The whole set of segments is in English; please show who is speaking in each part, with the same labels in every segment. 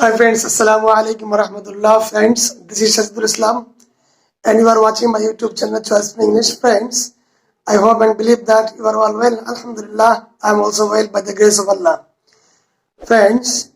Speaker 1: Hi friends, Assalamu alaikum wa rahmatullah. Friends, this is Shazidul Islam and you are watching my YouTube channel Choice in English. Friends, I hope and believe that you are all well. Alhamdulillah, I am also well by the grace of Allah. Friends,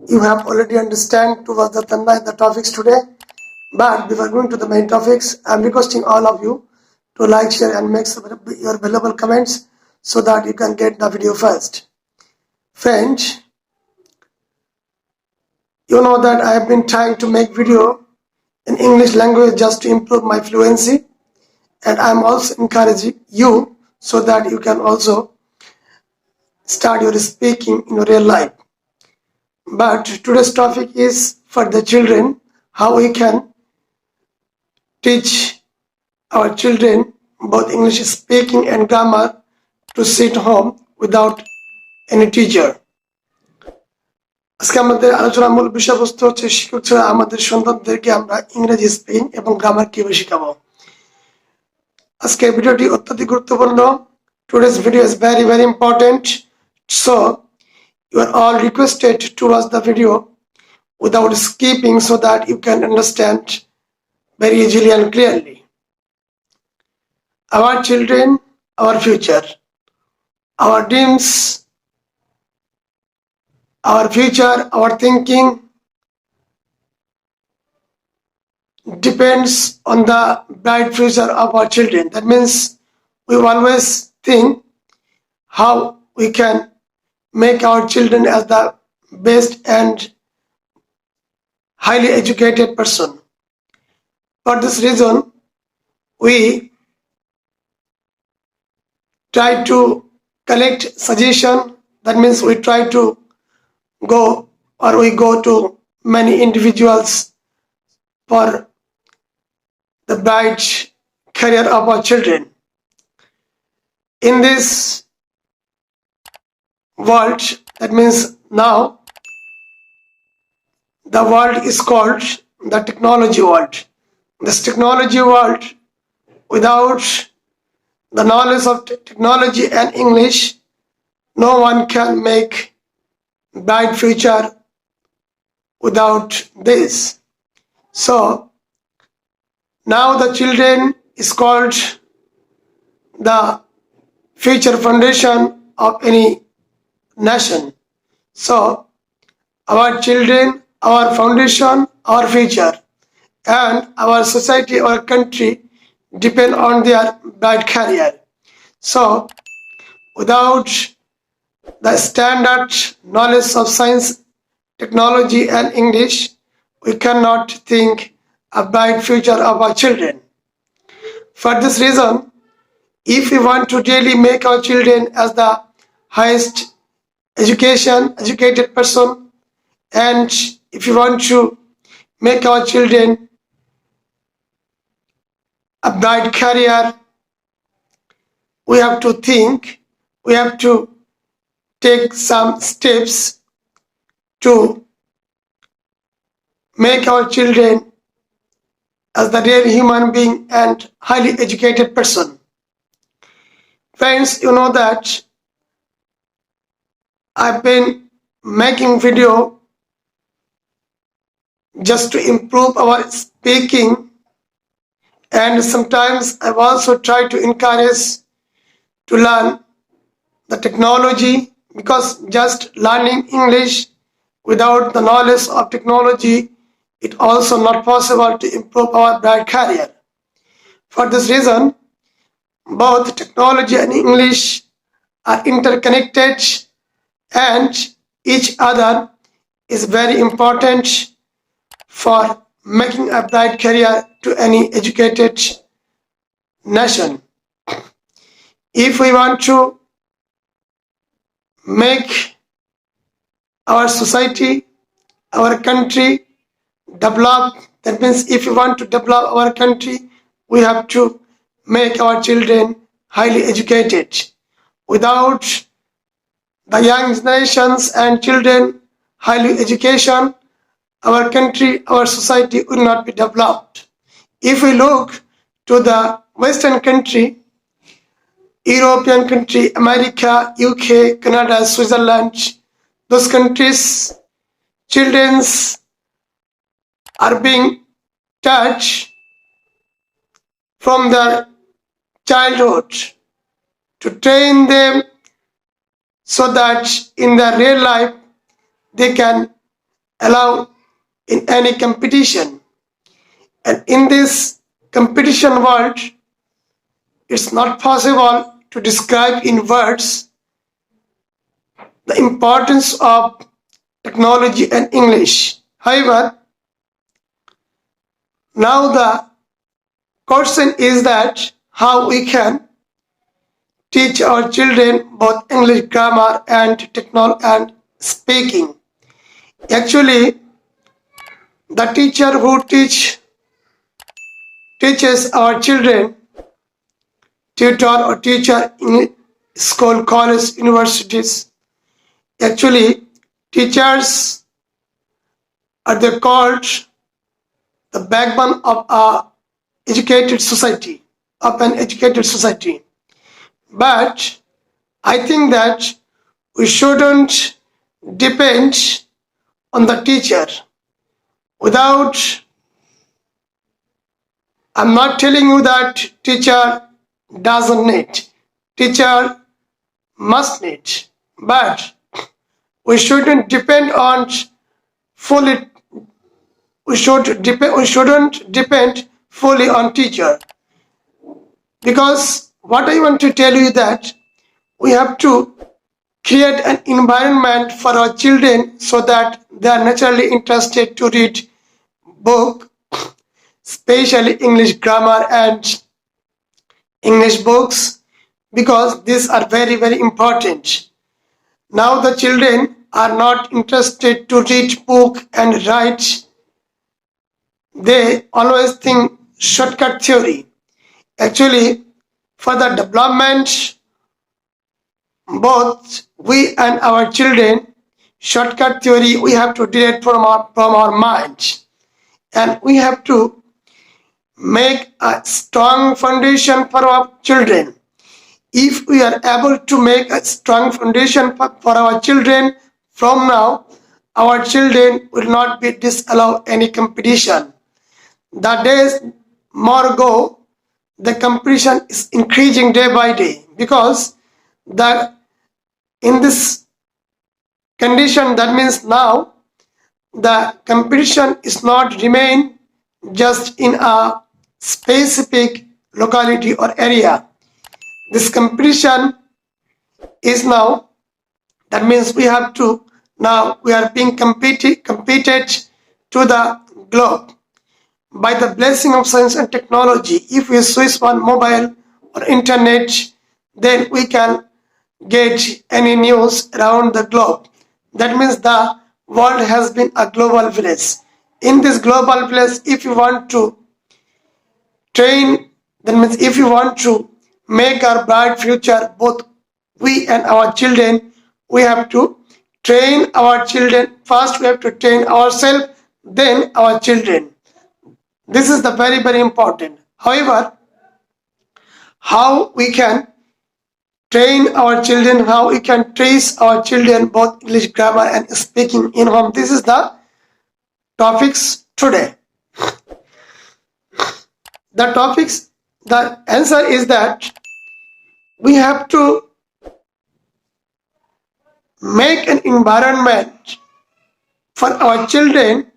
Speaker 1: you have already understand towards the topics today. But before going to the main topics, I am requesting all of you to like, share and make your valuable comments so that you can get the video first. Friends, you know that I have been trying to make video in English language just to improve my fluency, and I am also encouraging you so that you can also start your speaking in real life. But today's topic is for the children, how we can teach our children both English speaking and grammar to sit home without any teacher. আজকে আমাদের আলোচনার মূল বিষয়বস্তু হচ্ছে শিক্ষক ছাড়া আমাদের সন্তানদেরকে আমরা ইংরেজি স্পেলিং এবং গ্রামার কিভাবে শেখাবো। আজকের ভিডিওটি অত্যধিক গুরুত্বপূর্ণ। Today's video is very important, so you are all requested to watch the video without skipping so that you can understand very easily and clearly. Our children, our future, our dreams, our future, our thinking depends on the bright future of our children. That means we always think how we can make our children as the best and highly educated person. For this reason, we try to collect suggestion. That means we try to we go to many individuals for the bright career of our children. In this world, that means now the world is called the technology world. This technology world, without the knowledge of technology and English, no one can make bright future without this. So now the children is called the future foundation of any nation. So our children, our foundation, our future, and our society, our country depend on their bright career. So without the standard knowledge of science, technology and English, we cannot think a bright future of our children. For this reason, if we want to really make our children as the highest educated person, and if you want to make our children a bright career, we have to think, we have to take some steps to make our children as the real human being and highly educated person. Friends, you know that I've been making video just to improve our speaking, and sometimes I've also tried to encourage to learn the technology, because just learning English without the knowledge of technology, it also not possible to improve our bright career. For this reason, both technology and English are interconnected, and each other is very important for making a bright career to any educated nation. If we want to make our society, our country develop, that means if we want to develop our country, we have to make our children highly educated. Without the young generations and children highly education, our country, our society will not be developed. If we look to the Western country, European country, America, UK, Canada, Switzerland, those countries, children are being taught from their childhood to train them so that in their real life they can allow in any competition. And in this competition world, it's not possible to describe in words the importance of technology and English. However, now the question is that how we can teach our children both English grammar and and speaking. Actually, the teacher who teaches our children, tutor or teacher in school, college, universities, actually teachers are they called the backbone of an educated society. But I think that we shouldn't depend on the teacher. I'm not telling you that teacher doesn't need. Teacher must need. But we shouldn't depend on fully. We shouldn't depend fully on teacher. Because what I want to tell you that we have to create an environment for our children so that they are naturally interested to read book, especially English grammar and English books, because these are very, very important. Now the children are not interested to read book and write. They always think shortcut theory. Actually, for the development, both we and our children, shortcut theory we have to delete from our minds, and we have to make a strong foundation for our children. If we are able to make a strong foundation for our children from now, our children will not be disallowed any competition. The days more go, the competition is increasing day by day, because in this condition, that means now the competition is not remain just in a specific locality or area. This competition is now, that means we have to, now we are being competed to the globe. By the blessing of science and technology, if we switch on mobile or internet, then we can get any news around the globe. That means the world has been a global village. In this global village, if you want to train, that means if you want to make our bright future, both we and our children, we have to train our children. First, we have to train ourselves, then our children. This is the very, very important. However, how we can train our children, how we can trace our children both English grammar and speaking in home. This is the topics today. The answer is that we have to make an environment for our children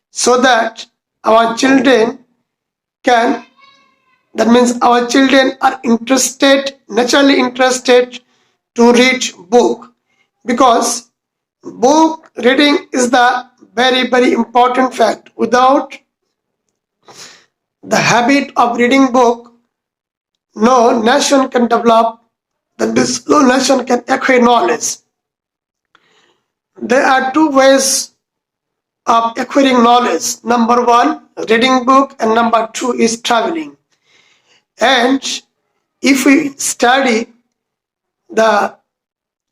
Speaker 1: so that our children can, that means our children are naturally interested to read book, because book reading is the very, very important fact. Without the habit of reading book, no nation can develop, no nation can acquire knowledge. There are two ways of acquiring knowledge. Number one, reading book, and number two is traveling. And if we study the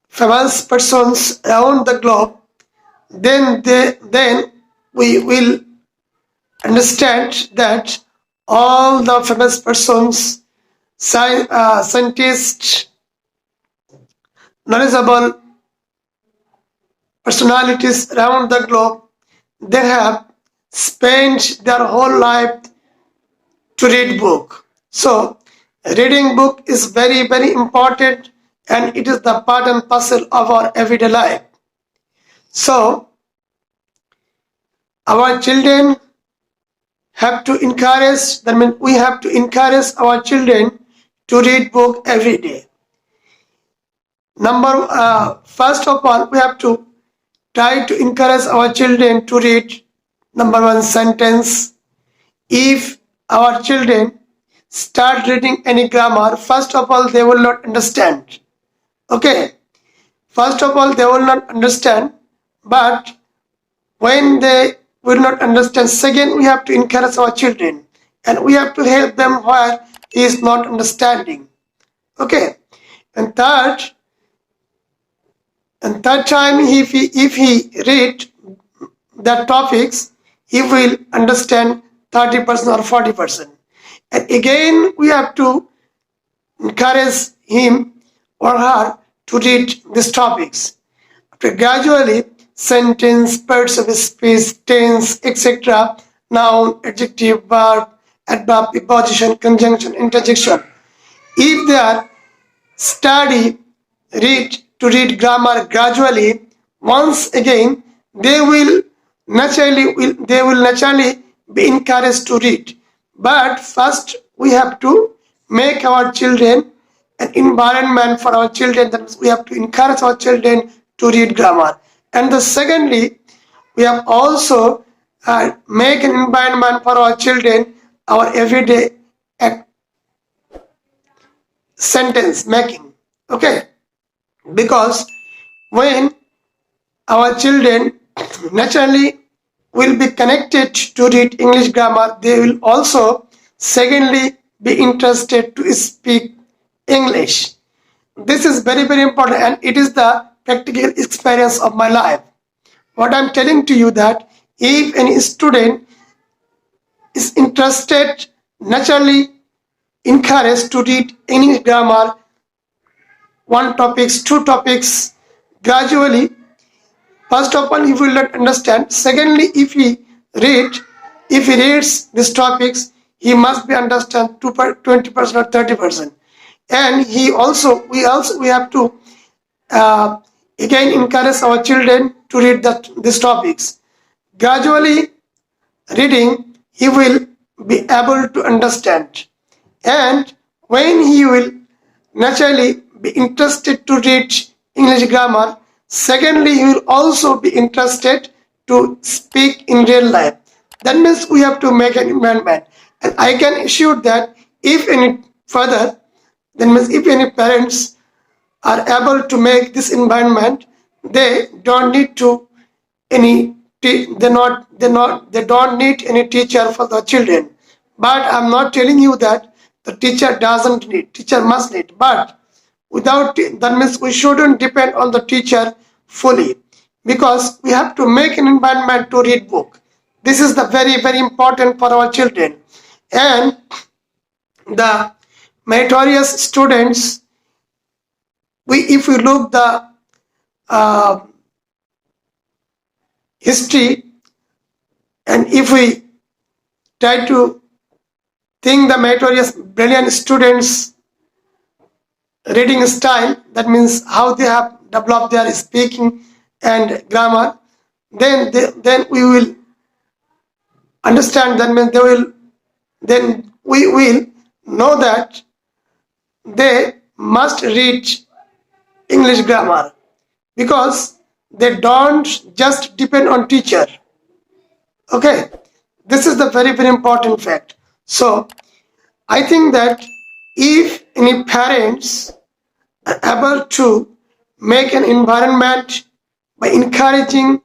Speaker 1: famous persons around the globe, then we will understand that all the famous persons, scientists, knowledgeable personalities around the globe, they have spent their whole life to read book. So reading book is very, very important, and it is the part and parcel of our everyday life. So our children have to encourage, that means we have to encourage our children to read book every day. First of all, we have to try to encourage our children to read number one sentence. If our children start reading any grammar, first of all, they will not understand. Okay, first of all, they will not understand, but when they will not understand, second, we have to encourage our children and we have to help them where he is not understanding. Okay, and third time, if he read the topics, he will understand 30% or 40%. And again, we have to encourage him or her to read these topics. Gradually, sentence, parts of speech, tense, etc., noun, adjective, verb, adverb, preposition, conjunction, interjection. If they are study, read grammar gradually, once again, they will naturally be encouraged to read. But first, we have to make our children an environment for our children. That means we have to encourage our children to read grammar. And secondly, we have also make an environment for our children, our everyday sentence making. Okay, because when our children naturally will be connected to read English grammar, they will also secondly be interested to speak English. This is very, very important, and it is the practical experience of my life. What I'm telling to you, that if any student is interested, naturally encouraged to read English grammar, one topics, two topics, gradually, first of all, he will not understand. Secondly, if he reads these topics, he must be understand 20% or 30%. And we have to again encourage our children to read these topics. Gradually reading, he will be able to understand. And when he will naturally be interested to read English grammar, secondly, he will also be interested to speak in real life. That means we have to make an environment. And I can assure that if any further, that means if any parents are able to make this environment, they don't need to any they don't need any teacher for the children. But I'm not telling you that the teacher must need, but without that means we shouldn't depend on the teacher fully, because we have to make an environment to read book. This is the very, very important for our children. And the meritorious students, if we look the history, and if we try to think the meritorious brilliant students reading style, that means how they have developed their speaking and grammar, then we will understand, that means then we will know that they must read English grammar, because they don't just depend on teacher. Okay, this is the very, very important fact. So I think that if any parents are able to make an environment by encouraging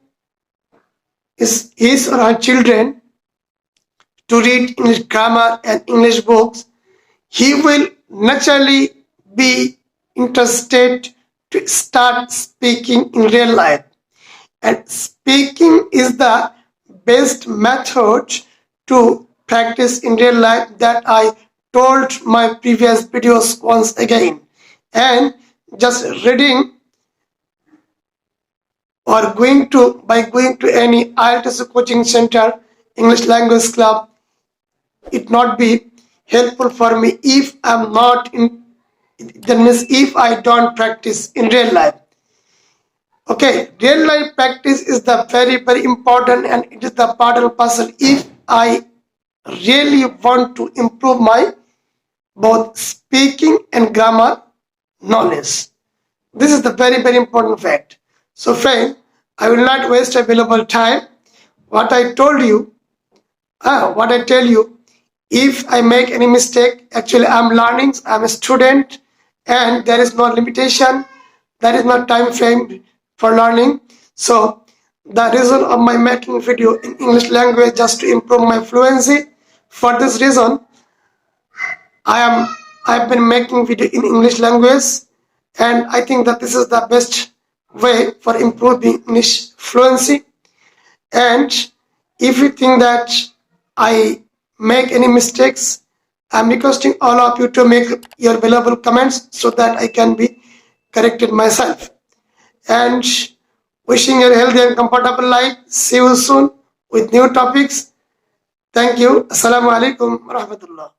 Speaker 1: his or her children to read English grammar and English books, he will naturally be interested to start speaking in real life. And speaking is the best method to practice in real life, that I told my previous videos once again. And just reading or by going to any IELTS coaching center, English language club, it not be helpful for me if I'm not in. That means if I don't practice in real life. Okay, real life practice is the very important, and it is the part and parcel if I really want to improve my both speaking and grammar knowledge. This is the very important fact. So friend, I will not waste available time. What I told you, what I tell you, if I make any mistake, actually I'm learning, I'm a student, and there is no limitation, there is no time frame for learning. So the reason of my making video in English language just to improve my fluency. For this reason, I've been making video in English language, and I think that this is the best way for improving English fluency. And if you think that I make any mistakes, I'm requesting all of you to make your valuable comments so that I can be corrected myself. And wishing you a healthy and comfortable life. See you soon with new topics. Thank you. Assalamu alaikum wa rahmatullah.